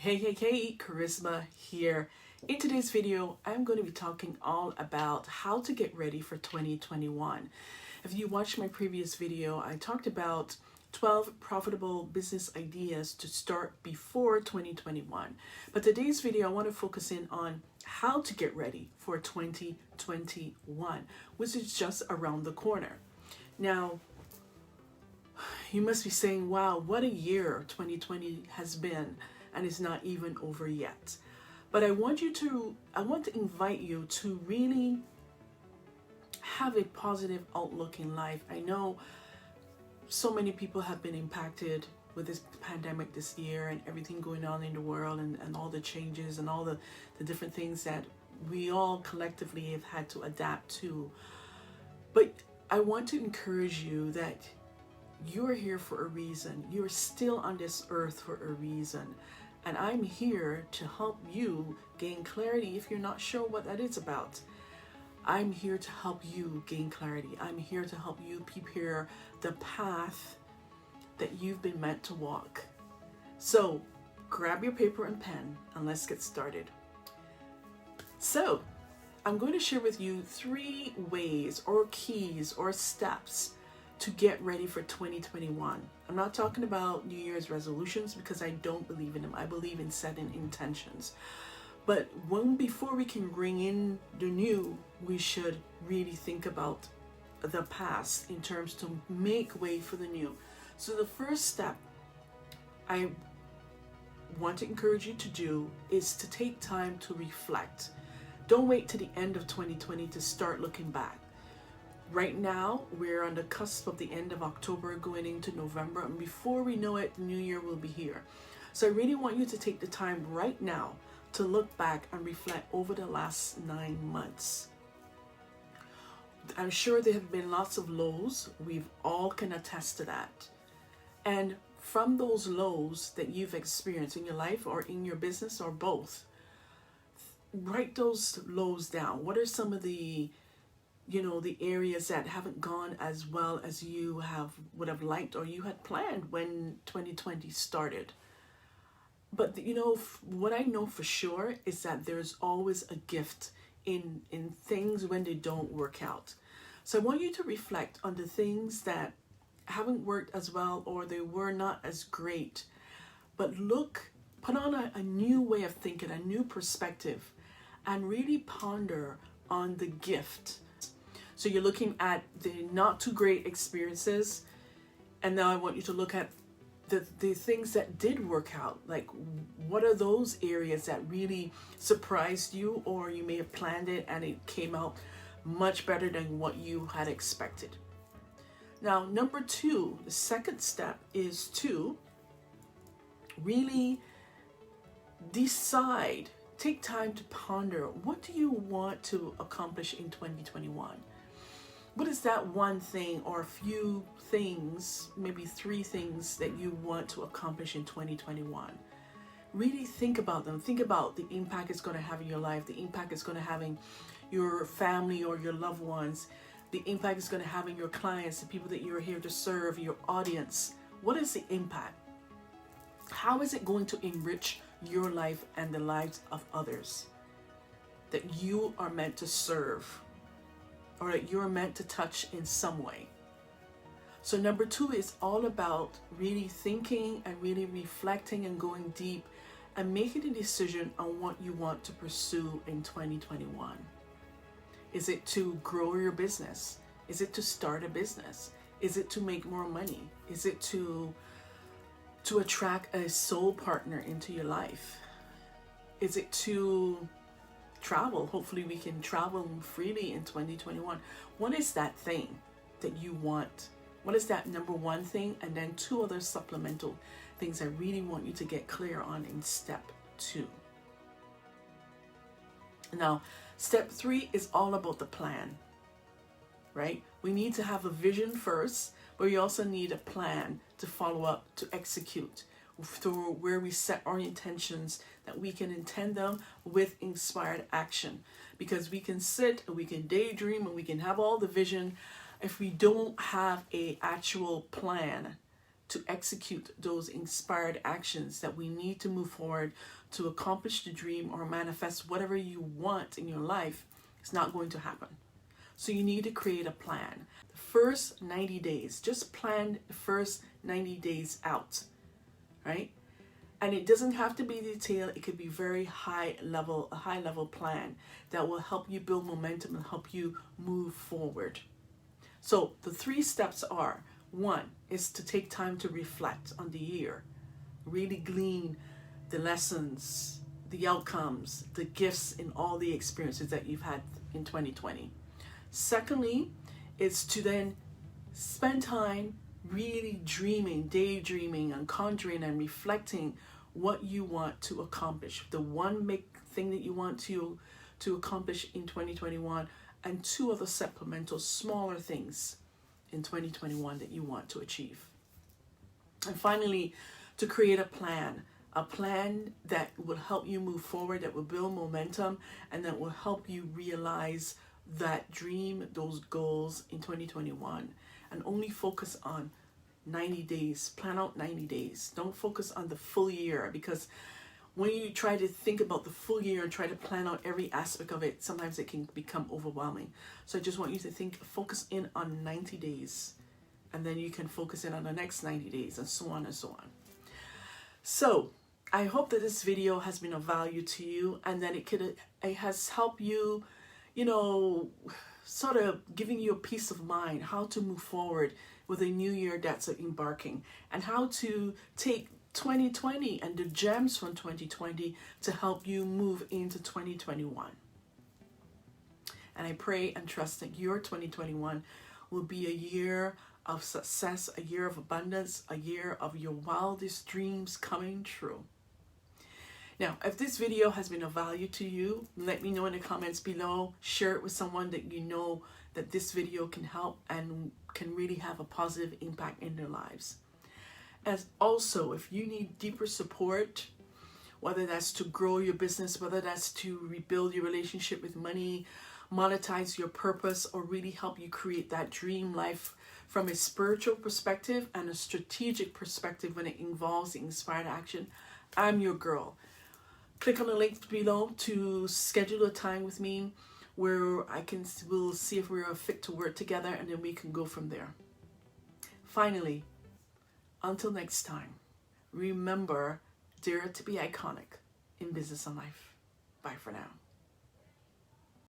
Hey, Kharisma here. In today's video, I'm going to be talking all about how to get ready for 2021. If you watched my previous video, I talked about 12 profitable business ideas to start before 2021. But today's video, I want to focus in on how to get ready for 2021, which is just around the corner. Now, you must be saying, wow, what a year 2020 has been, and it's not even over yet. But I want to invite you to really have a positive outlook in life. I know so many people have been impacted with this pandemic this year and everything going on in the world and all the changes and all the different things that we all collectively have had to adapt to. But I want to encourage you that you're here for a reason. You're still on this earth for a reason. And I'm here to help you gain clarity if you're not sure what that is about. I'm here to help you gain clarity. I'm here to help you prepare the path that you've been meant to walk. So grab your paper and pen and let's get started. So I'm going to share with you 3 ways or keys or steps to get ready for 2021. I'm not talking about New Year's resolutions because I don't believe in them. I believe in setting intentions. But before we can bring in the new, we should really think about the past in terms to make way for the new. So the first step I want to encourage you to do is to take time to reflect. Don't wait till the end of 2020 to start looking back. Right now, we're on the cusp of the end of October going into November, and before we know it, the new year will be here. So I really want you to take the time right now to look back and reflect over the last 9 months. I'm sure there have been lots of lows. We've all can attest to that. And from those lows that you've experienced in your life or in your business or both, write those lows down. What are some of the areas that haven't gone as well as you would have liked or you had planned when 2020 started? But what I know for sure is that there's always a gift in things when they don't work out. So I want you to reflect on the things that haven't worked as well or they were not as great. But put on a new way of thinking, a new perspective, and really ponder on the gift. So you're looking at the not too great experiences, and now I want you to look at the things that did work out. Like, what are those areas that really surprised you, or you may have planned it and it came out much better than what you had expected. Now, number 2, the second step is to really decide, take time to ponder, what do you want to accomplish in 2021? What is that one thing or a few things, maybe 3 things that you want to accomplish in 2021? Really think about them. Think about the impact it's going to have in your life, the impact it's going to have in your family or your loved ones, the impact it's going to have in your clients, the people that you're here to serve, your audience. What is the impact? How is it going to enrich your life and the lives of others that you are meant to serve, or that you're meant to touch in some way? So number 2 is all about really thinking and really reflecting and going deep and making a decision on what you want to pursue in 2021. Is it to grow your business? Is it to start a business? Is it to make more money? Is it to attract a soul partner into your life? Is it to travel? Hopefully we can travel freely in 2021. What is that thing that you want? What is that number 1 thing? And then 2 other supplemental things I really want you to get clear on in step 2. Now, step 3 is all about the plan, right? We need to have a vision first, but we also need a plan to follow up, to execute, through where we set our intentions, that we can intend them with inspired action. Because we can sit and we can daydream and we can have all the vision. If we don't have a actual plan to execute those inspired actions that we need to move forward to accomplish the dream or manifest whatever you want in your life, it's not going to happen. So you need to create a plan. The first 90 days, just plan the first 90 days out, right? And it doesn't have to be detailed. It could be very a high level plan that will help you build momentum and help you move forward. So the 3 steps are, 1 is to take time to reflect on the year, really glean the lessons, the outcomes, the gifts in all the experiences that you've had in 2020. Secondly, is to then spend time really dreaming, daydreaming and conjuring and reflecting what you want to accomplish. The one big thing that you want to accomplish in 2021, and 2 other supplemental smaller things in 2021 that you want to achieve. And finally, to create a plan that will help you move forward, that will build momentum, and that will help you realize that dream, those goals in 2021, and only focus on 90 days. Plan out 90 days. Don't focus on the full year, because when you try to think about the full year and try to plan out every aspect of it, sometimes it can become overwhelming. So I just want you to focus in on 90 days, and then you can focus in on the next 90 days, and so on and so on. So I hope that this video has been of value to you, and that it has helped you, sort of giving you a peace of mind, how to move forward with a new year that's embarking, and how to take 2020 and the gems from 2020 to help you move into 2021. And I pray and trust that your 2021 will be a year of success, a year of abundance, a year of your wildest dreams coming true. Now, if this video has been of value to you, let me know in the comments below. Share it with someone that you know that this video can help and can really have a positive impact in their lives. As also, if you need deeper support, whether that's to grow your business, whether that's to rebuild your relationship with money, monetize your purpose, or really help you create that dream life from a spiritual perspective and a strategic perspective when it involves the inspired action, I'm your girl. Click on the link below to schedule a time with me where we'll see if we're fit to work together, and then we can go from there. Finally, until next time, remember, dare to be iconic in business and life. Bye for now.